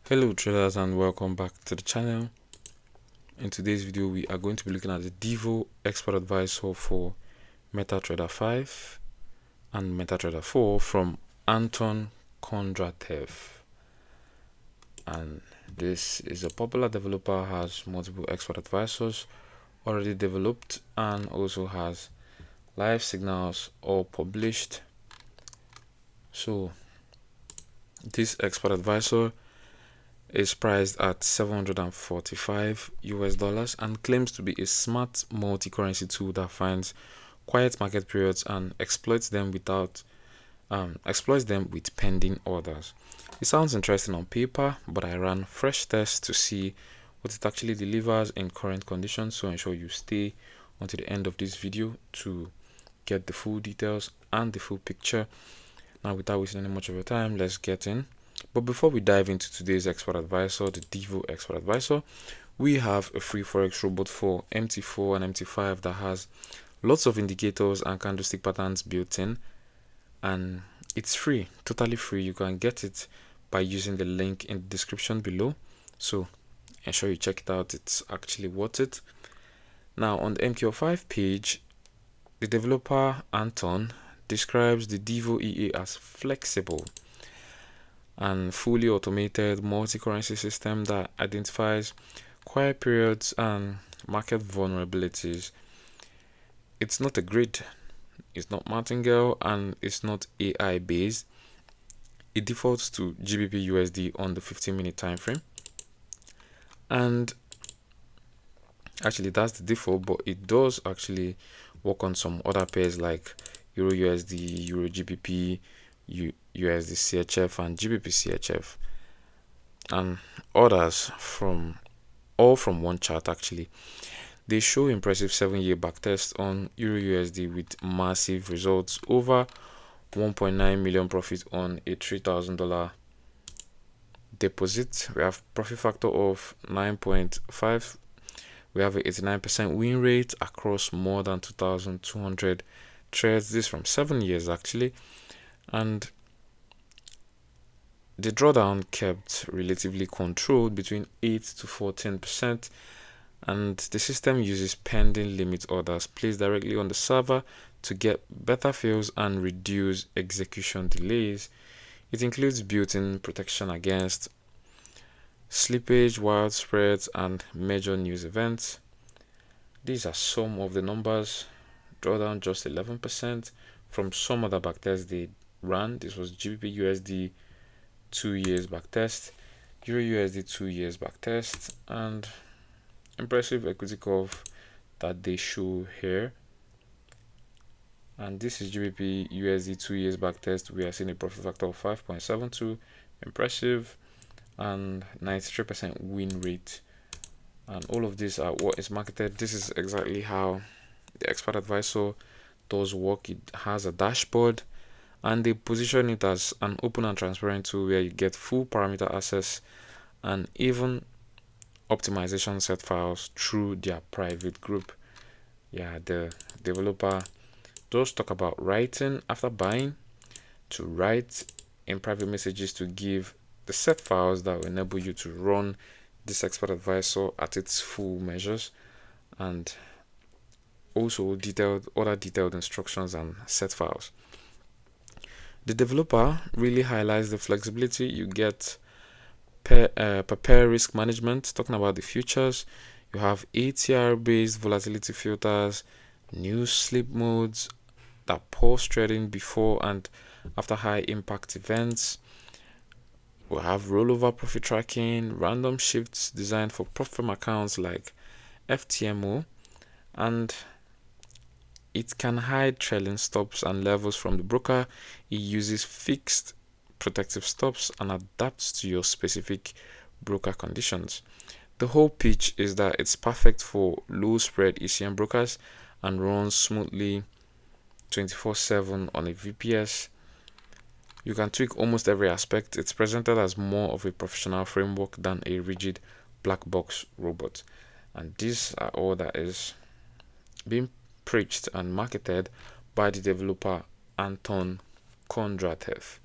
Hello traders and welcome back to the channel. In today's video we are going to be looking at the Divo expert advisor for MetaTrader 5 and MetaTrader 4 from Anton Kondratev. And this is a popular developer, has multiple expert advisors already developed and also has live signals all published. So this expert advisor is priced at 745 US dollars and claims to be a smart multi-currency tool that finds quiet market periods and exploits them with pending orders. It sounds interesting on paper, but I ran fresh tests to see what it actually delivers in current conditions, so ensure you stay until the end of this video to get the full details and the full picture. Now, without wasting any much of your time, let's get in. But before we dive into today's expert advisor, the Divo expert advisor, we have a free Forex robot for MT4 and MT5 that has lots of indicators and candlestick patterns built in, and it's free, totally free. You can get it by using the link in the description below, so ensure you check it out. It's actually worth it. Now, on the MQ5 page, the developer Anton describes the Divo EA as flexible and fully automated multi-currency system that identifies quiet periods and market vulnerabilities. It's not a grid, it's not martingale, and it's not AI based. It defaults to GBPUSD on the 15-minute time frame, and actually that's the default, but it does actually work on some other pairs like Euro USD, Euro GBP, USD CHF, and GBP CHF, and others from one chart. Actually, they show impressive 7-year backtest on Euro USD with massive results, over 1.9 million profit on a $3,000 deposit. We have profit factor of 9.5. We have an 89% win rate across more than 2,200 trades. This from 7 years actually, and the drawdown kept relatively controlled between 8 to 14%, and the system uses pending limit orders placed directly on the server to get better fills and reduce execution delays. It includes built-in protection against slippage, wild spreads, and major news events. These are some of the numbers. Drawdown just 11% from some other backtests they ran. This was GBPUSD 2 years backtest, Euro USD 2 years backtest, and impressive equity curve that they show here. And this is GBPUSD 2 years backtest. We are seeing a profit factor of 5.72, impressive, and 93% win rate. And all of these are what is marketed. This is exactly how the expert advisor does work. It has a dashboard, and they position it as an open and transparent tool where you get full parameter access and even optimization set files through their private group. Yeah, the developer does talk about writing after buying, to write in private messages to give the set files that will enable you to run this expert advisor at its full measures, and also other detailed instructions and set files. The developer really highlights the flexibility you get per pair risk management. Talking about the futures, you have ATR based volatility filters, new sleep modes that pause trading before and after high impact events. We have rollover profit tracking, random shifts designed for prop firm accounts like FTMO, and it can hide trailing stops and levels from the broker. It uses fixed protective stops and adapts to your specific broker conditions. The whole pitch is that it's perfect for low spread ECM brokers and runs smoothly 24/7 on a VPS. You can tweak almost every aspect. It's presented as more of a professional framework than a rigid black box robot. And these are all that is being preached and marketed by the developer Anton Kondratev.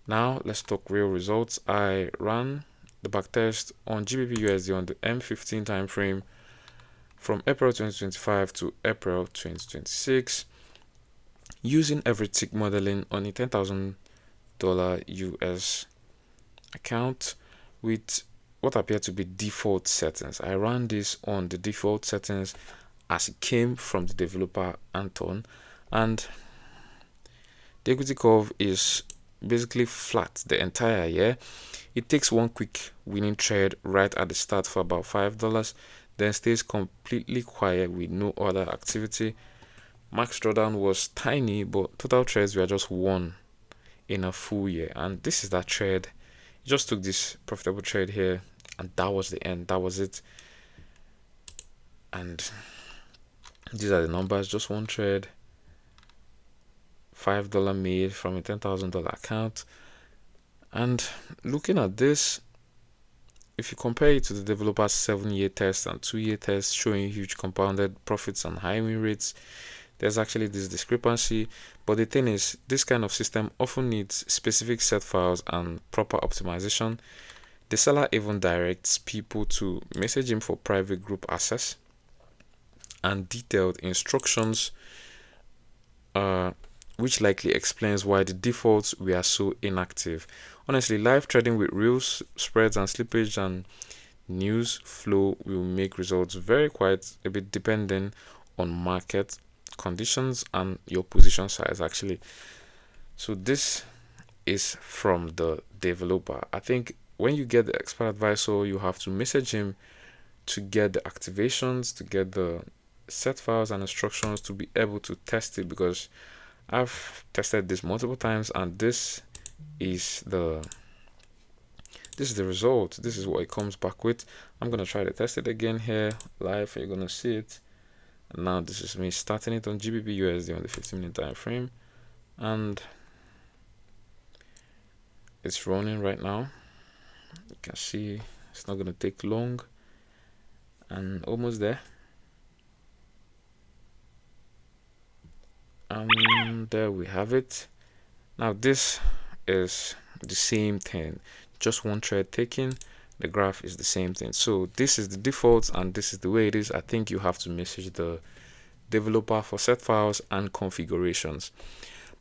Now let's talk real results. I ran the backtest on GBPUSD on the M15 time frame from April 2025 to April 2026 using every tick modeling on a $10,000 US account with what appear to be default settings. I ran this on the default settings as it came from the developer Anton, and the equity curve is basically flat the entire year. It takes one quick winning trade right at the start for about $5, then stays completely quiet with no other activity. Max drawdown was tiny, but total trades were just one in a full year, and this is that trade. It just took this profitable trade here, and that was the end. That was it. And these are the numbers. Just one trade, $5 made from a $10,000 account. And looking at this, if you compare it to the developer's 7-year test and 2-year test showing huge compounded profits and high win rates, there's actually this discrepancy. But the thing is, this kind of system often needs specific set files and proper optimization. The seller even directs people to message him for private group access and detailed instructions, which likely explains why the defaults were so inactive. Honestly, live trading with real spreads and slippage and news flow will make results very quite a bit dependent on market conditions and your position size actually. So this is from the developer. I think when you get the expert advisor, you have to message him to get the activations, to get the set files and instructions to be able to test it, because I've tested this multiple times and this is the result. This is what it comes back with. I'm gonna try to test it again here live. You're gonna see it. And now this is me starting it on GBPUSD on the 15-minute time frame, and it's running right now. You can see it's not gonna take long, and almost there. And there we have it. Now this is the same thing, just one trade taken. The graph is the same thing. So this is the default and this is the way it is. I think you have to message the developer for set files and configurations.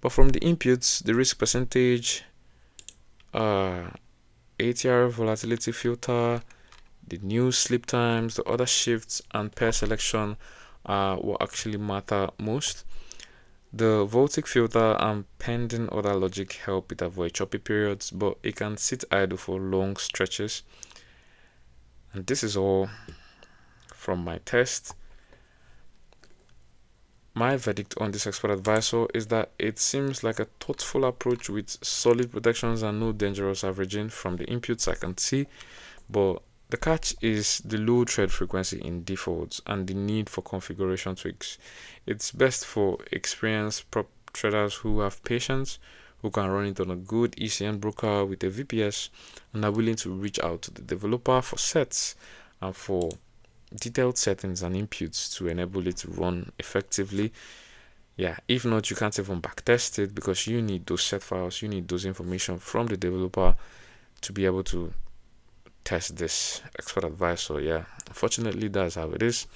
But from the inputs, the risk percentage, ATR volatility filter, the new sleep times, the other shifts, and pair selection are what actually matter most. The voltic filter and pending order logic help it avoid choppy periods, but it can sit idle for long stretches. And this is all from my test. My verdict on this expert advisor is that it seems like a thoughtful approach with solid protections and no dangerous averaging from the inputs I can see, but the catch is the low trade frequency in defaults and the need for configuration tweaks. It's best for experienced prop traders who have patience, who can run it on a good ECN broker with a VPS, and are willing to reach out to the developer for sets and for detailed settings and inputs to enable it to run effectively. Yeah, if not, you can't even backtest it because you need those set files, you need those information from the developer to be able to test this expert advisor. Yeah, unfortunately, that's how it is.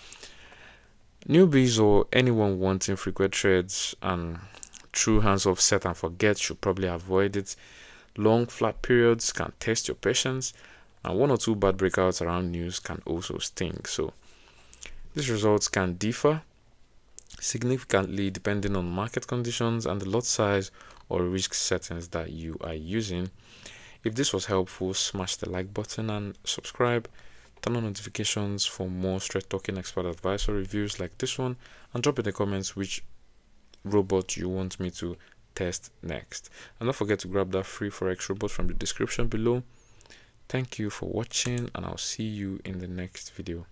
Newbies or anyone wanting frequent trades and true hands-off set and forget should probably avoid it. Long flat periods can test your patience, and 1 or 2 bad breakouts around news can also sting. So these results can differ significantly depending on market conditions and the lot size or risk settings that you are using. If this was helpful, smash the like button and subscribe. Turn on notifications for more straight talking expert advisor reviews like this one, and drop in the comments which robot you want me to test next. And don't forget to grab that free Forex robot from the description below. Thank you for watching, and I'll see you in the next video.